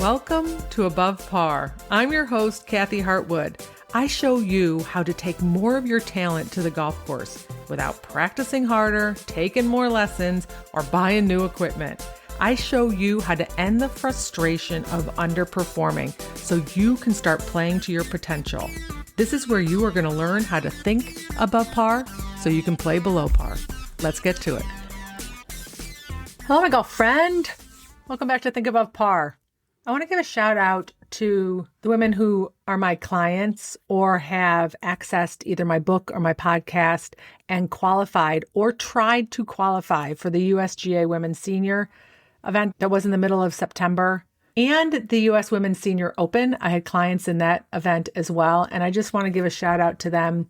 Welcome to Above Par. I'm your host, Kathy Hartwood. I show you how to take more of your talent to the golf course without practicing harder, taking more lessons, or buying new equipment. I show you how to end the frustration of underperforming so you can start playing to your potential. This is where you are going to learn how to think above par so you can play below par. Let's get to it. Hello, my golf friend. Welcome back to Think Above Par. I want to give a shout out to the women who are my clients or have accessed either my book or my podcast and qualified or tried to qualify for the USGA Women's Senior event that was in the middle of September and the US Women's Senior Open. I had clients in that event as well. And I just want to give a shout out to them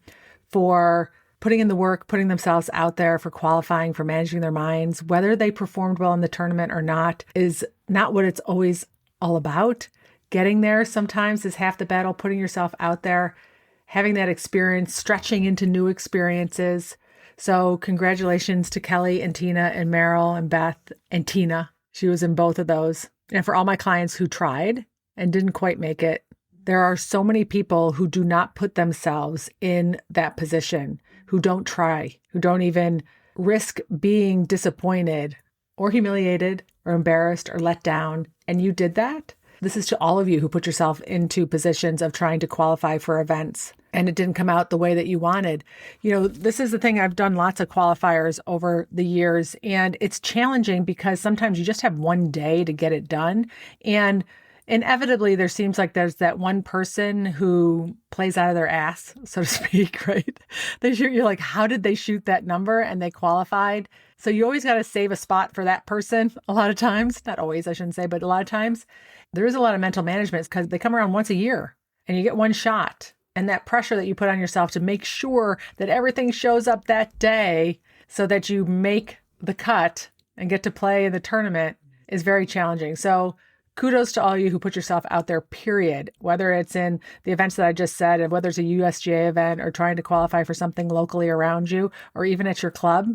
for putting in the work, putting themselves out there, for qualifying, for managing their minds. Whether they performed well in the tournament or not is not what it's always all about. Getting there sometimes is half the battle, putting yourself out there, having that experience, stretching into new experiences. So congratulations to Kelly and Tina and Meryl and Beth and Tina. She was in both of those. And for all my clients who tried and didn't quite make it, there are so many people who do not put themselves in that position, who don't try, who don't even risk being disappointed or humiliated or embarrassed or let down. And you did that. This is to all of you who put yourself into positions of trying to qualify for events and it didn't come out the way that you wanted. You know, this is the thing. I've done lots of qualifiers over the years, and it's challenging because sometimes you just have one day to get it done. And inevitably, there seems like there's that one person who plays out of their ass, so to speak, right? You're like, how did they shoot that number? And they qualified. So you always got to save a spot for that person a lot of times. Not always, I shouldn't say, but a lot of times. There is a lot of mental management because they come around once a year and you get one shot. And that pressure that you put on yourself to make sure that everything shows up that day so that you make the cut and get to play in the tournament is very challenging. So kudos to all you who put yourself out there, period. Whether it's in the events that I just said, and whether it's a USGA event or trying to qualify for something locally around you, or even at your club,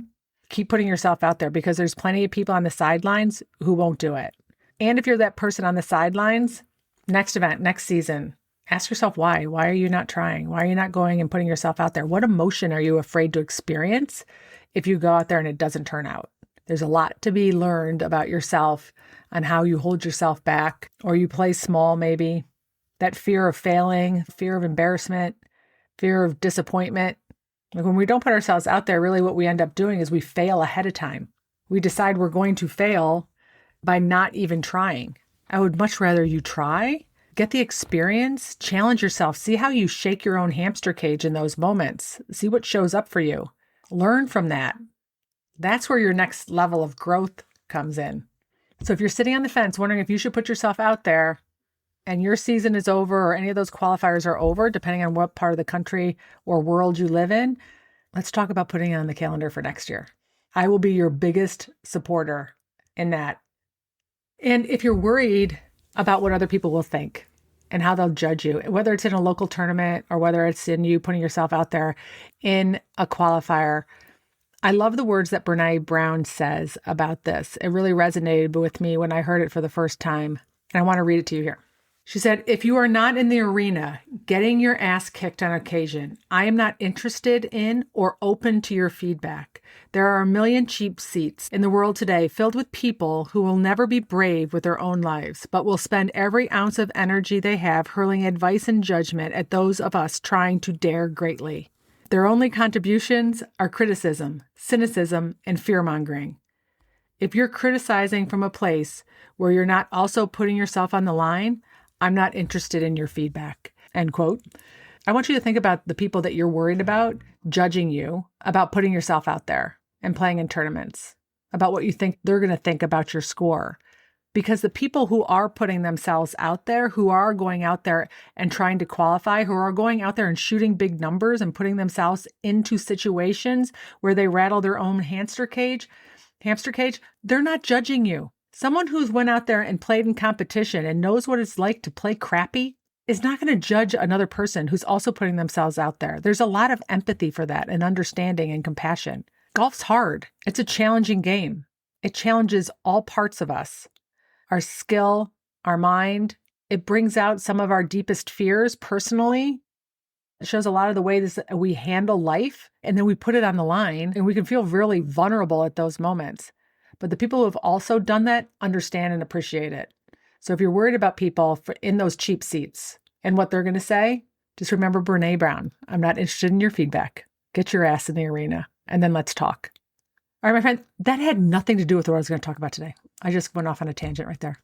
keep putting yourself out there because there's plenty of people on the sidelines who won't do it. And if you're that person on the sidelines, next event, next season, ask yourself why. Why are you not trying? Why are you not going and putting yourself out there? What emotion are you afraid to experience if you go out there and it doesn't turn out? There's a lot to be learned about yourself on how you hold yourself back or you play small maybe. That fear of failing, fear of embarrassment, fear of disappointment. Like when we don't put ourselves out there, really what we end up doing is we fail ahead of time. We decide we're going to fail by not even trying. I would much rather you try, get the experience, challenge yourself, see how you shake your own hamster cage in those moments, see what shows up for you. Learn from that. That's where your next level of growth comes in. So if you're sitting on the fence wondering if you should put yourself out there and your season is over or any of those qualifiers are over, depending on what part of the country or world you live in, let's talk about putting it on the calendar for next year. I will be your biggest supporter in that. And if you're worried about what other people will think and how they'll judge you, whether it's in a local tournament or whether it's in you putting yourself out there in a qualifier, I love the words that Brene Brown says about this. It really resonated with me when I heard it for the first time. And I want to read it to you here. She said, "If you are not in the arena getting your ass kicked on occasion, I am not interested in or open to your feedback. There are a million cheap seats in the world today filled with people who will never be brave with their own lives, but will spend every ounce of energy they have hurling advice and judgment at those of us trying to dare greatly. Their only contributions are criticism, cynicism, and fear-mongering. If you're criticizing from a place where you're not also putting yourself on the line, I'm not interested in your feedback." End quote. I want you to think about the people that you're worried about judging you, about putting yourself out there and playing in tournaments, about what you think they're going to think about your score. Because the people who are putting themselves out there, who are going out there and trying to qualify, who are going out there and shooting big numbers and putting themselves into situations where they rattle their own hamster cage, they're not judging you. Someone who's went out there and played in competition and knows what it's like to play crappy is not going to judge another person who's also putting themselves out there. There's a lot of empathy for that and understanding and compassion. Golf's hard. It's a challenging game. It challenges all parts of us. Our skill, our mind. It brings out some of our deepest fears personally. It shows a lot of the ways that we handle life, and then we put it on the line, and we can feel really vulnerable at those moments. But the people who have also done that understand and appreciate it. So if you're worried about people in those cheap seats and what they're going to say, just remember Brene Brown. I'm not interested in your feedback. Get your ass in the arena, and then let's talk. All right, my friend, that had nothing to do with what I was going to talk about today. I just went off on a tangent right there.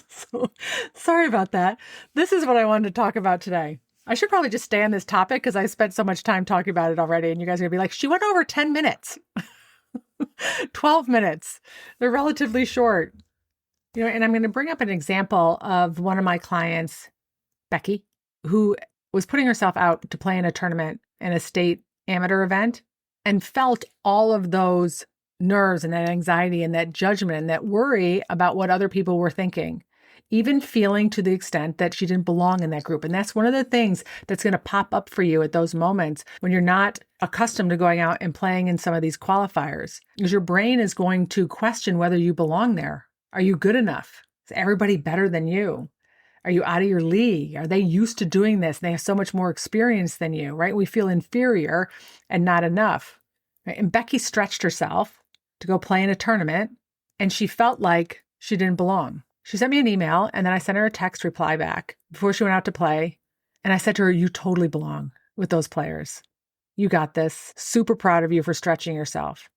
So sorry about that. This is what I wanted to talk about today. I should probably just stay on this topic because I spent so much time talking about it already. And you guys are going to be like, she went over 10 minutes, 12 minutes. They're relatively short. And I'm going to bring up an example of one of my clients, Becky, who was putting herself out to play in a tournament in a state amateur event and felt all of those nerves and that anxiety and that judgment and that worry about what other people were thinking, even feeling to the extent that she didn't belong in that group. And that's one of the things that's going to pop up for you at those moments when you're not accustomed to going out and playing in some of these qualifiers, because your brain is going to question whether you belong there. Are you good enough? Is everybody better than you? Are you out of your league? Are they used to doing this? They have so much more experience than you, right? We feel inferior and not enough. Right? And Becky stretched herself to go play in a tournament, and she felt like she didn't belong. She sent me an email, and then I sent her a text reply back before she went out to play. And I said to her, you totally belong with those players. You got this. Super proud of you for stretching yourself.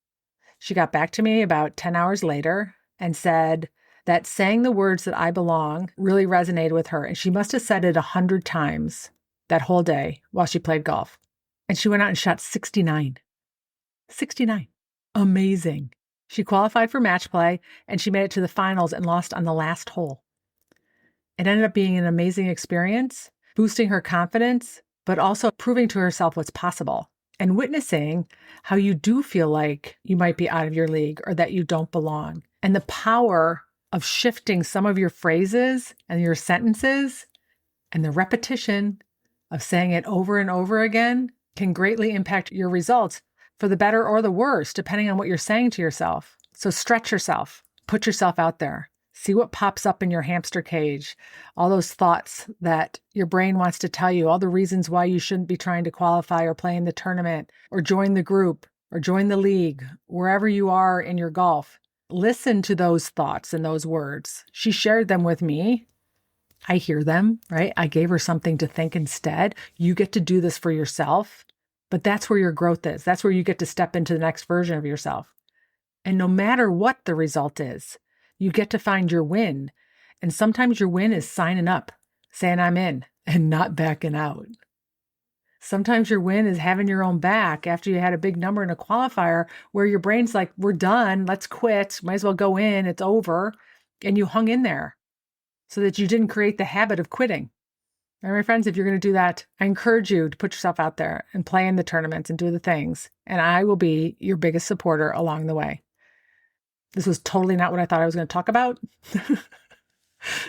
She got back to me about 10 hours later and said that saying the words that I belong really resonated with her. And she must have said it 100 times that whole day while she played golf. And she went out and shot 69. 69. Amazing. She qualified for match play, and she made it to the finals and lost on the last hole. It ended up being an amazing experience, boosting her confidence, but also proving to herself what's possible and witnessing how you do feel like you might be out of your league or that you don't belong. And the power of shifting some of your phrases and your sentences and the repetition of saying it over and over again can greatly impact your results for the better or the worse, depending on what you're saying to yourself. So stretch yourself, put yourself out there, see what pops up in your hamster cage, all those thoughts that your brain wants to tell you, all the reasons why you shouldn't be trying to qualify or play in the tournament or join the group or join the league, wherever you are in your golf. Listen to those thoughts and those words. She shared them with me. I hear them, right? I gave her something to think instead. You get to do this for yourself. But that's where your growth is. That's where you get to step into the next version of yourself. And no matter what the result is, you get to find your win. And sometimes your win is signing up, saying I'm in, and not backing out. Sometimes your win is having your own back after you had a big number in a qualifier where your brain's like, we're done, let's quit, might as well go in, it's over. And you hung in there so that you didn't create the habit of quitting. All right, my friends, if you're going to do that, I encourage you to put yourself out there and play in the tournaments and do the things. And I will be your biggest supporter along the way. This was totally not what I thought I was going to talk about.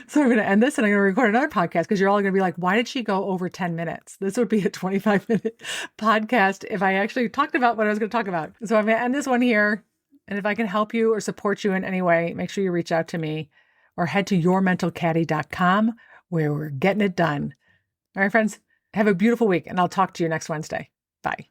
So I'm going to end this and I'm going to record another podcast because you're all going to be like, why did she go over 10 minutes? This would be a 25-minute podcast if I actually talked about what I was going to talk about. So I'm going to end this one here. And if I can help you or support you in any way, make sure you reach out to me or head to yourmentalcaddy.com where we're getting it done. All right, friends, have a beautiful week, and I'll talk to you next Wednesday. Bye.